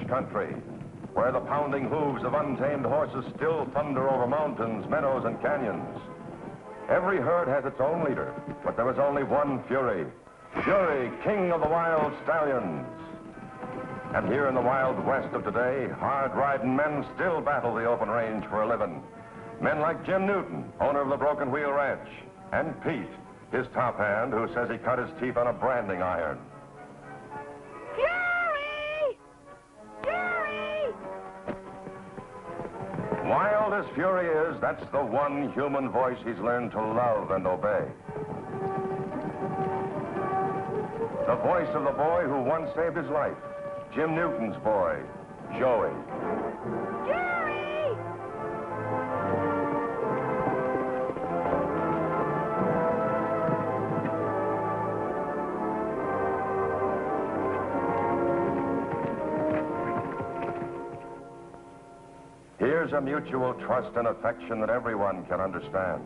country, where the pounding hooves of untamed horses still thunder over mountains, meadows, and canyons. Every herd has its own leader, but there is only one Fury. Fury, king of the wild stallions. And here in the Wild West of today, hard-riding men still battle the open range for a living. Men like Jim Newton, owner of the Broken Wheel Ranch, and Pete, his top hand, who says he cut his teeth on a branding iron. Fury! Fury! Wild as Fury is, that's the one human voice he's learned to love and obey. The voice of the boy who once saved his life. Jim Newton's boy, Joey. Fury! Here's a mutual trust and affection that everyone can understand.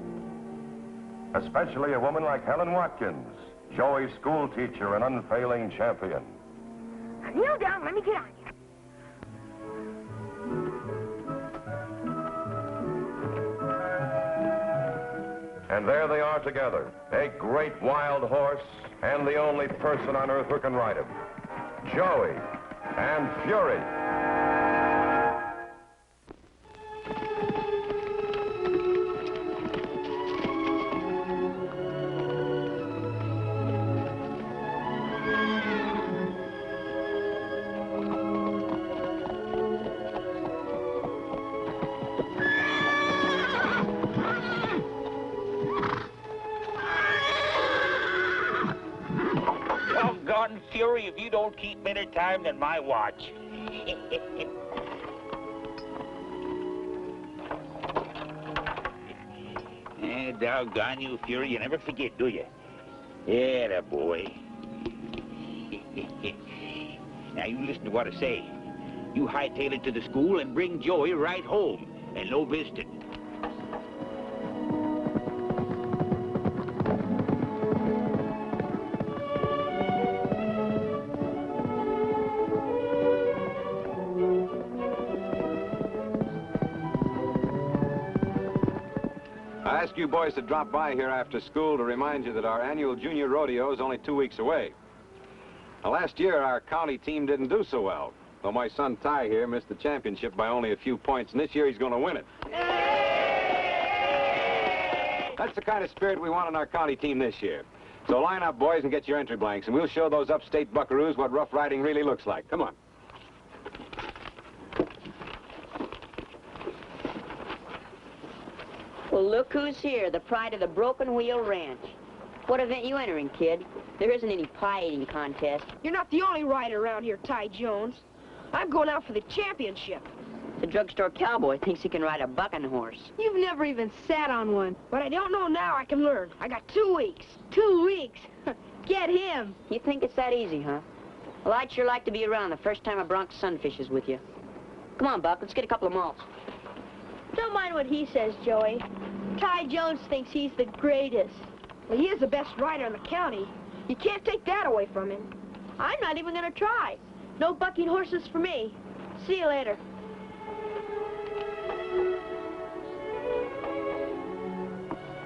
Especially a woman like Helen Watkins, Joey's school teacher and unfailing champion. Now kneel down, let me get on you. And there they are together, a great wild horse and the only person on earth who can ride him. Joey and Fury. Fury, if you don't keep better time than my watch. Doggone you, Fury, you never forget, do you? Yeah, that boy. Now, you listen to what I say. You hightail it to the school and bring Joey right home, and no visiting. I ask you boys to drop by here after school to remind you that our annual Junior Rodeo is only 2 weeks away. Now, last year, our county team didn't do so well, though my son Ty here missed the championship by only a few points, and this year he's going to win it. That's the kind of spirit we want in our county team this year. So line up, boys, and get your entry blanks, and we'll show those upstate buckaroos what rough riding really looks like. Come on. Well, look who's here, the pride of the Broken Wheel Ranch. What event you entering, kid? There isn't any pie-eating contest. You're not the only rider around here, Ty Jones. I'm going out for the championship. The drugstore cowboy thinks he can ride a bucking horse. You've never even sat on one. But I don't know now, I can learn. I got 2 weeks. 2 weeks. Get him. You think it's that easy, huh? Well, I'd sure like to be around the first time a bronc sunfishes with you. Come on, Buck, let's get a couple of malts. Don't mind what he says, Joey. Ty Jones thinks he's the greatest. Well, he is the best rider in the county. You can't take that away from him. I'm not even gonna try. No bucking horses for me. See you later.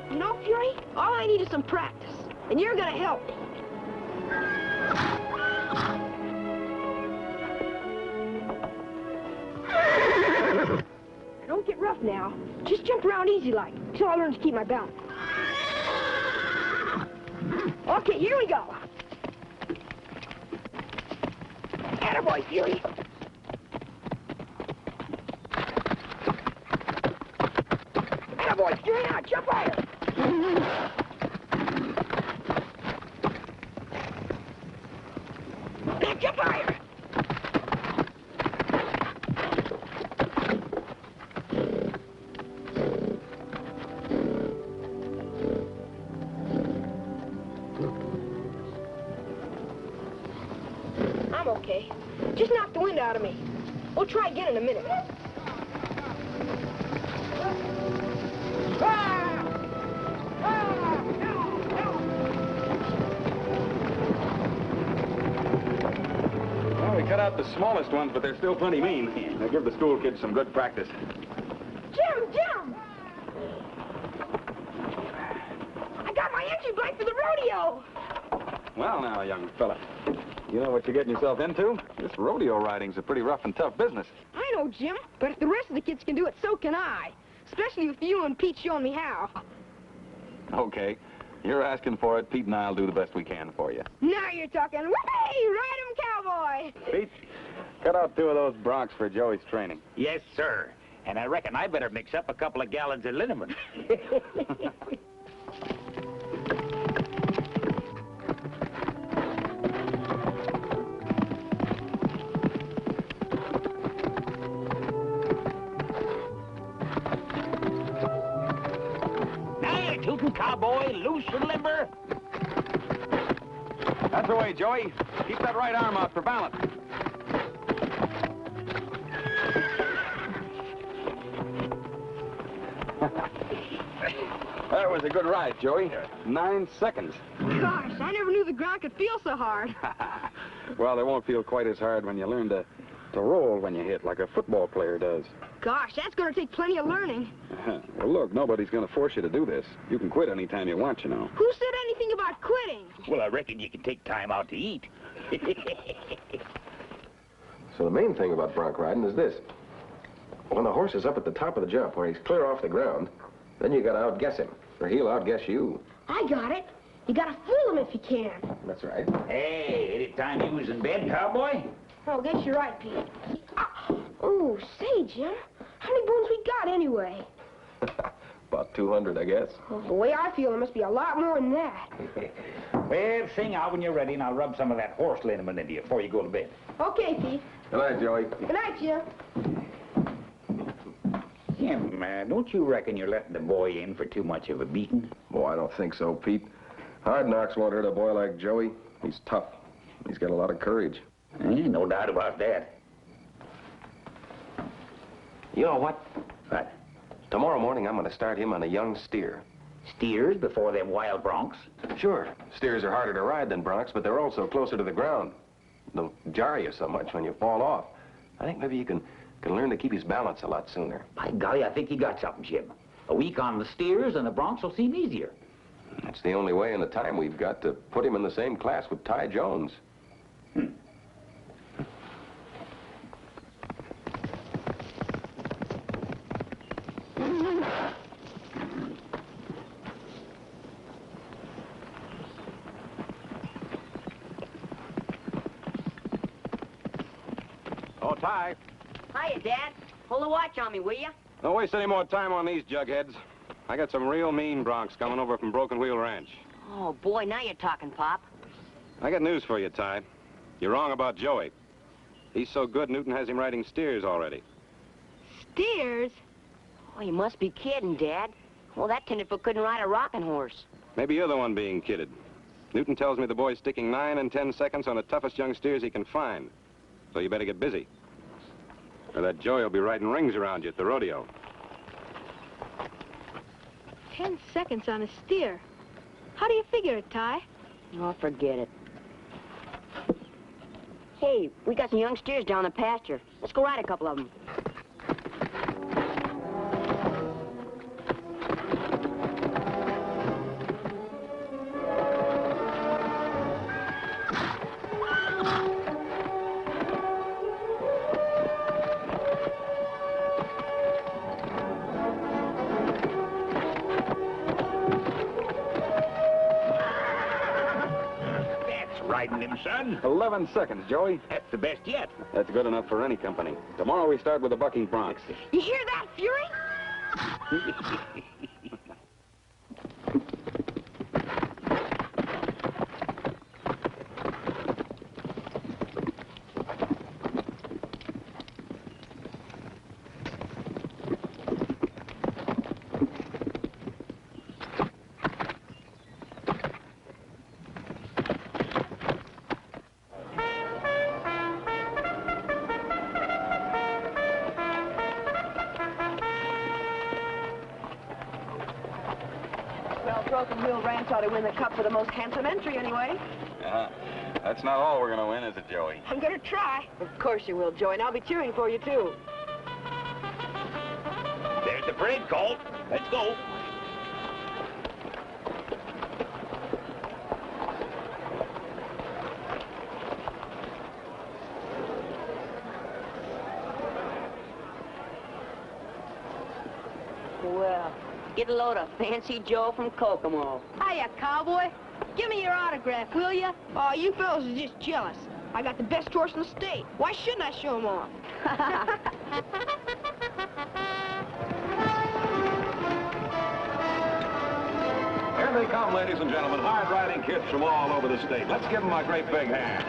You know, Fury, all I need is some practice, and you're gonna help me. Don't get rough now. Just jump around easy like, till I learn to keep my balance. Okay, here we go. Attaboy, Fury. Attaboy, Fury, now jump higher. Now jump higher. I'm okay. Just knock the wind out of me. We'll try again in a minute. Well, we cut out the smallest ones, but they're still plenty mean. Now give the school kids some good practice. Jim! I got my entry blank for the rodeo. Well, now, young fella, you know what you're getting yourself into? This rodeo riding's a pretty rough and tough business. I know, Jim, but if the rest of the kids can do it, so can I. Especially with you and Pete showing me how. Okay. You're asking for it. Pete and I'll do the best we can for you. Now you're talking. Whee! Ride 'em, cowboy! Pete, cut out 2 of those broncs for Joey's training. Yes, sir. And I reckon I better mix up a couple of gallons of liniment. Now you're tootin', cowboy, loose and limber. That's the way, Joey. Keep that right arm out for balance. That was a good ride, Joey. 9 seconds. Gosh, I never knew the ground could feel so hard. Well, it won't feel quite as hard when you learn to roll when you hit, like a football player does. Gosh, that's going to take plenty of learning. Well, look, nobody's going to force you to do this. You can quit anytime you want, you know. Who said anything about quitting? Well, I reckon you can take time out to eat. So the main thing about bronc riding is this. When the horse is up at the top of the jump, where he's clear off the ground, then you got to outguess him, or he'll outguess you. I got it. You got to fool him if you can. That's right. Hey, any time you was in bed, cowboy? Oh, guess you're right, Pete. Oh, say, Jim, how many bones we got anyway? About 200, I guess. Well, the way I feel, there must be a lot more than that. Well, sing out when you're ready, and I'll rub some of that horse liniment into you before you go to bed. Okay, Pete. Good night, Joey. Good night, Jim. Jim, don't you reckon you're letting the boy in for too much of a beating? Oh, I don't think so, Pete. Hard knocks won't hurt a boy like Joey. He's tough. He's got a lot of courage. No doubt about that. You know what? What? Tomorrow morning, I'm going to start him on a young steer. Steers before them wild broncs? Sure. Steers are harder to ride than broncs, but they're also closer to the ground. They'll jar you so much when you fall off. I think maybe you can learn to keep his balance a lot sooner. By golly, I think you got something, Jim. A week on the steers and the broncs will seem easier. That's the only way in the time we've got to put him in the same class with Ty Jones. Oh, Ty. Hiya, Dad. Hold the watch on me, will you? Don't waste any more time on these jugheads. I got some real mean broncs coming over from Broken Wheel Ranch. Oh, boy, now you're talking, Pop. I got news for you, Ty. You're wrong about Joey. He's so good, Newton has him riding steers already. Steers? Oh, you must be kidding, Dad. Well, that tenderfoot couldn't ride a rocking horse. Maybe you're the one being kidded. Newton tells me the boy's sticking 9 and 10 seconds on the toughest young steers he can find. So you better get busy. Or that Joey will be riding rings around you at the rodeo. 10 seconds on a steer. How do you figure it, Ty? Oh, forget it. Hey, we got some young steers down the pasture. Let's go ride a couple of them. Riding him, son. 11 seconds, Joey. That's the best yet. That's good enough for any company. Tomorrow we start with the bucking broncs. You hear that, Fury? Well, Broken Wheel Ranch ought to win the cup for the most handsome entry, anyway. That's not all we're going to win, is it, Joey? I'm gonna try. Of course you will, Joey, and I'll be cheering for you, too. There's the parade call. Let's go. Well, get a load of Fancy Joe from Kokomo. Hiya, cowboy. Give me your autograph, will ya? Oh, you fellas are just jealous. I got the best horse in the state. Why shouldn't I show him off? Here they come, ladies and gentlemen, hard-riding kids from all over the state. Let's give them a great big hand.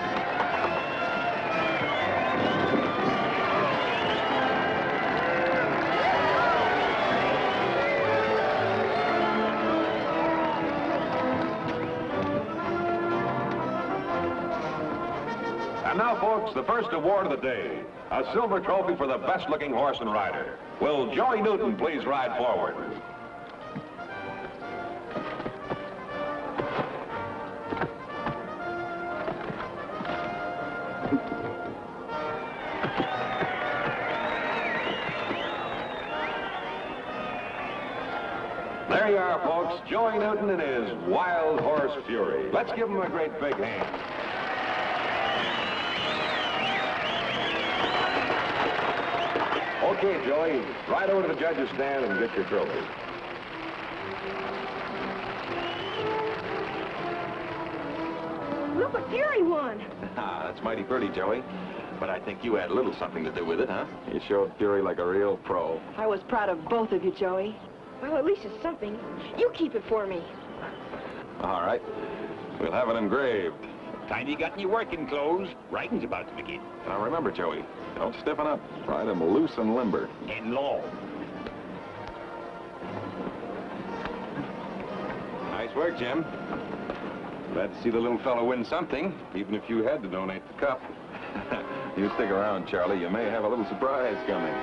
And now, folks, the first award of the day, a silver trophy for the best-looking horse and rider. Will Joey Newton please ride forward? There you are, folks, Joey Newton and his Wild Horse Fury. Let's give him a great big hand. Okay, Joey, ride over to the judges' stand and get your trophy. Look what Fury won. Ah, that's mighty pretty, Joey. But I think you had a little something to do with it, huh? You showed Fury like a real pro. I was proud of both of you, Joey. Well, at least it's something. You keep it for me. All right. We'll have it engraved. Time you got in your working clothes. Riding's about to begin. Now remember, Joey, don't stiffen up. Ride him loose and limber. And long. Nice work, Jim. Glad to see the little fellow win something, even if you had to donate the cup. You stick around, Charlie. You may have a little surprise coming.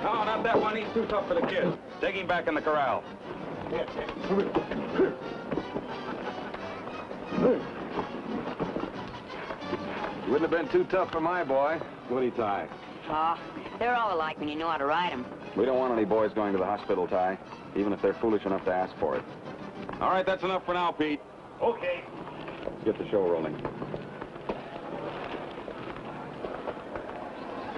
Oh, not that one. He's too tough for the kid. Take him back in the corral. You wouldn't have been too tough for my boy, would he, Ty? Oh, they're all alike when you know how to ride them. We don't want any boys going to the hospital, Ty, even if they're foolish enough to ask for it. All right, that's enough for now, Pete. Okay. Let's get the show rolling.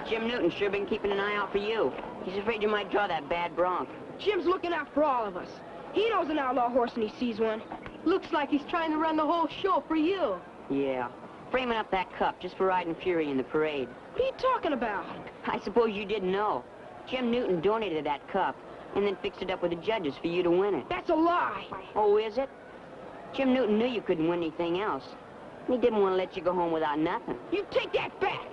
Jim Newton's sure been keeping an eye out for you. He's afraid you might draw that bad bronc. Jim's looking out for all of us. He knows an outlaw horse when he sees one. Looks like he's trying to run the whole show for you. Yeah. Framing up that cup just for riding Fury in the parade. What are you talking about? I suppose you didn't know. Jim Newton donated that cup and then fixed it up with the judges for you to win it. That's a lie. Oh, is it? Jim Newton knew you couldn't win anything else. He didn't want to let you go home without nothing. You take that back.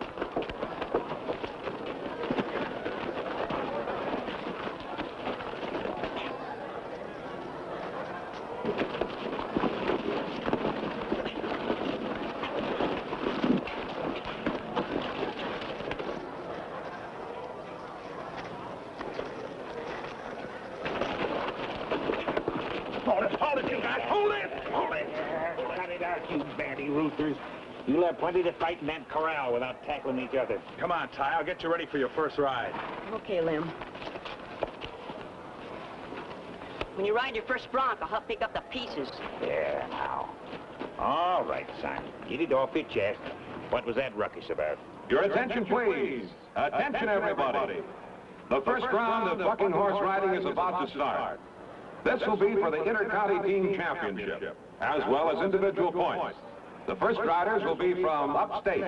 You bandy roosters. You'll have plenty to fight in that corral without tackling each other. Come on, Ty. I'll get you ready for your first ride. Okay, Lem. When you ride your first bronc, I'll help pick up the pieces. Yeah, now. All right, son. Get it off your chest. What was that ruckus about? Your attention, please. Attention, everybody. The first round of bucking horse riding is about to start. This will be for the inter-county team championship, as well as individual points. The first riders will be from upstate.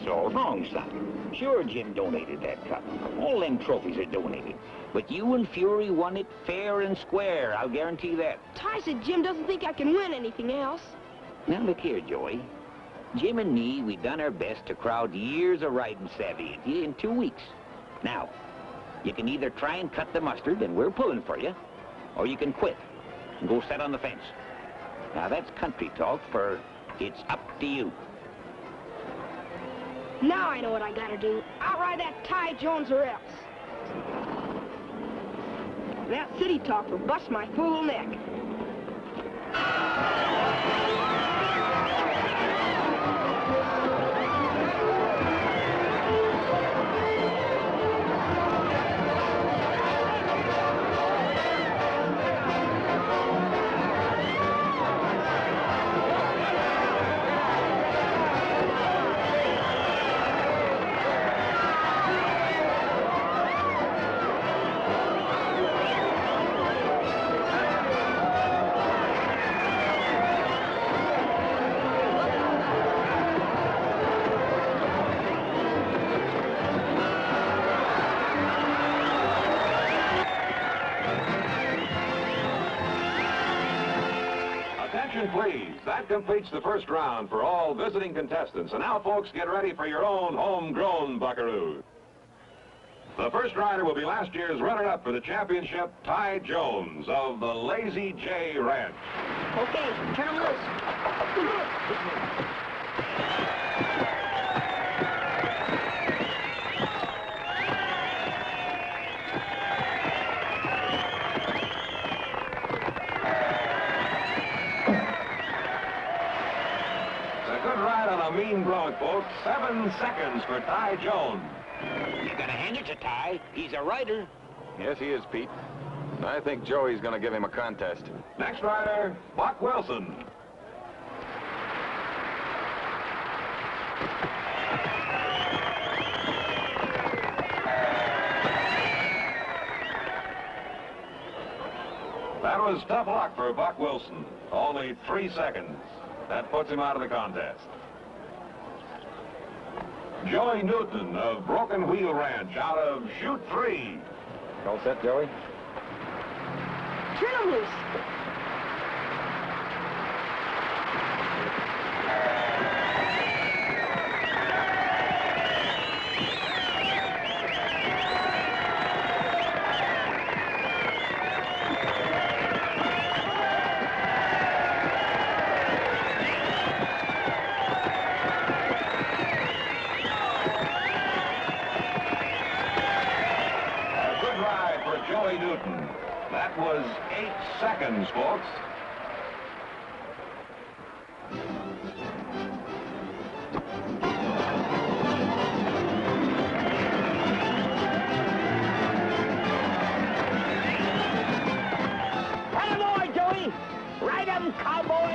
That's all wrong, son. Sure, Jim donated that cup. All them trophies are donated. But you and Fury won it fair and square, I'll guarantee that. Ty said Jim doesn't think I can win anything else. Now, look here, Joey. Jim and me, we done our best to crowd years of riding savvy into you in 2 weeks. Now, you can either try and cut the mustard, and we're pulling for you, or you can quit and go sit on the fence. Now, that's country talk for it's up to you. Now I know what I gotta do. Outride that Ty Jones or else. That city talk will bust my fool neck. Please, that completes the first round for all visiting contestants. And now, folks, get ready for your own homegrown buckaroo. The first rider will be last year's runner-up for the championship, Ty Jones of the Lazy J Ranch. Okay, turn him loose. Mean bronc, folks. 7 seconds for Ty Jones. You gotta hand it to Ty. He's a rider. Yes, he is, Pete. I think Joey's gonna give him a contest. Next rider, Buck Wilson. That was tough luck for Buck Wilson. Only 3 seconds. That puts him out of the contest. Joey Newton of Broken Wheel Ranch out of Chute 3. All set, Joey? Turn him loose. Joey Newton. That was 8 seconds, folks. Ride 'em more, Joey! Ride 'em, cowboy!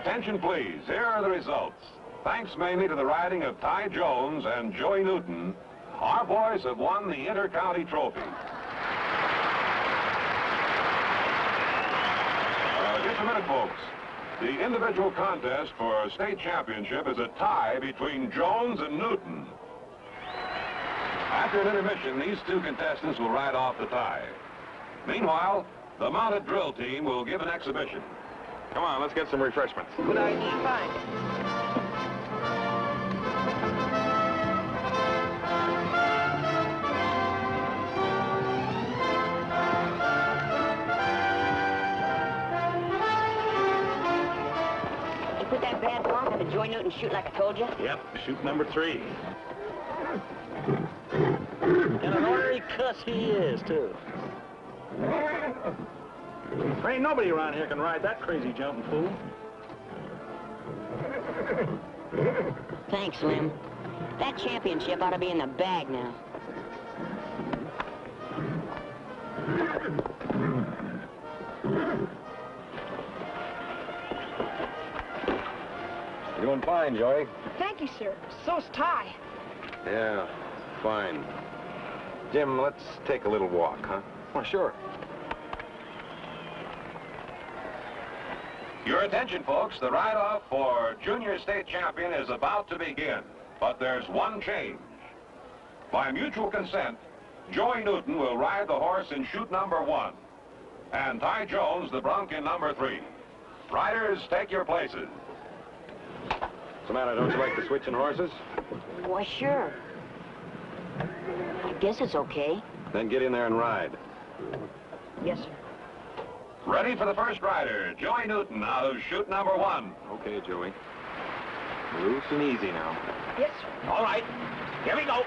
Attention, please. Here are the results. Thanks mainly to the riding of Ty Jones and Joey Newton, our boys have won the Inter-County Trophy. Just a minute, folks. The individual contest for state championship is a tie between Jones and Newton. After an intermission, these 2 contestants will ride off the tie. Meanwhile, the mounted drill team will give an exhibition. Come on, let's get some refreshments. Good idea. Fine. You put that bad bronc on the Joy Newton chute like I told you? Yep, chute number 3. And an ornery cuss he is, too. There ain't nobody around here can ride that crazy jumping fool. Thanks, Lem. That championship ought to be in the bag now. You're doing fine, Joey. Thank you, sir. So's Ty. Yeah, fine. Jim, let's take a little walk, huh? Well, sure. Your attention, folks. The ride-off for Junior State Champion is about to begin. But there's one change. By mutual consent, Joey Newton will ride the horse in chute number 1. And Ty Jones, the bronc, in number 3. Riders, take your places. What's the matter? Don't you like the switching horses? Why, sure. I guess it's okay. Then get in there and ride. Yes, sir. Ready for the first rider, Joey Newton, out of chute number 1. Okay, Joey. Loose and easy now. Yes, sir. All right, here we go.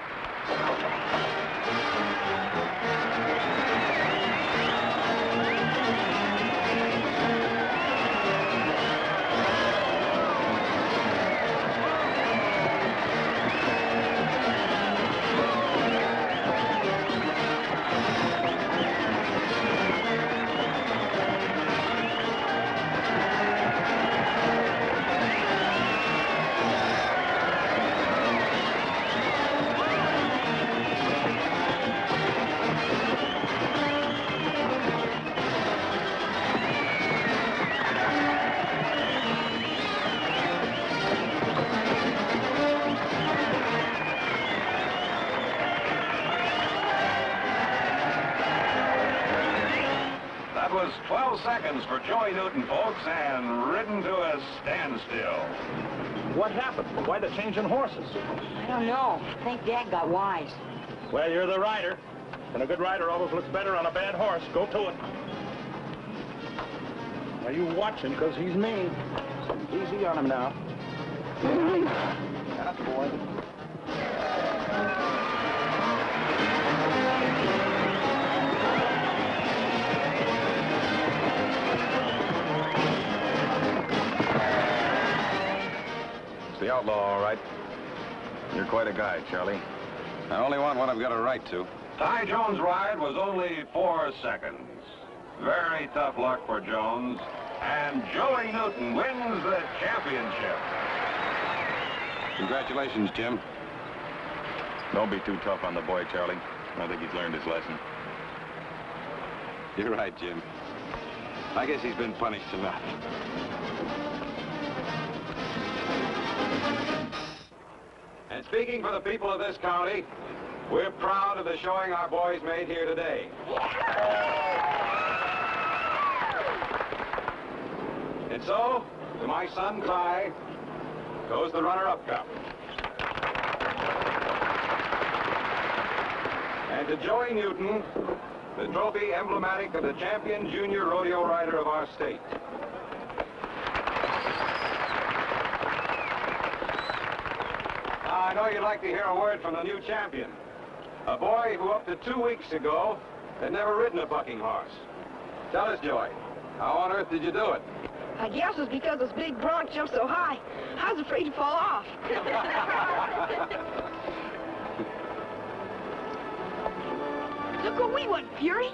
That was 12 seconds for Joey Newton, folks, and ridden to a standstill. What happened? Why the change in horses? I don't know. I think Dad got wise. Well, you're the rider. And a good rider always looks better on a bad horse. Go to it. Now, you watch him, because he's mean. Easy on him now. That boy. The outlaw, all right. You're quite a guy, Charlie. I only want what I've got a right to. Ty Jones' ride was only 4 seconds. Very tough luck for Jones. And Joey Newton wins the championship. Congratulations, Jim. Don't be too tough on the boy, Charlie. I think he's learned his lesson. You're right, Jim. I guess he's been punished enough. And speaking for the people of this county, we're proud of the showing our boys made here today. And so, to my son, Ty, goes the runner-up cup. And to Joey Newton, the trophy emblematic of the champion junior rodeo rider of our state. I know you'd like to hear a word from the new champion. A boy who up to 2 weeks ago had never ridden a bucking horse. Tell us, Joey, how on earth did you do it? I guess it's because this big bronc jumped so high, I was afraid to fall off. Look what we went, Fury.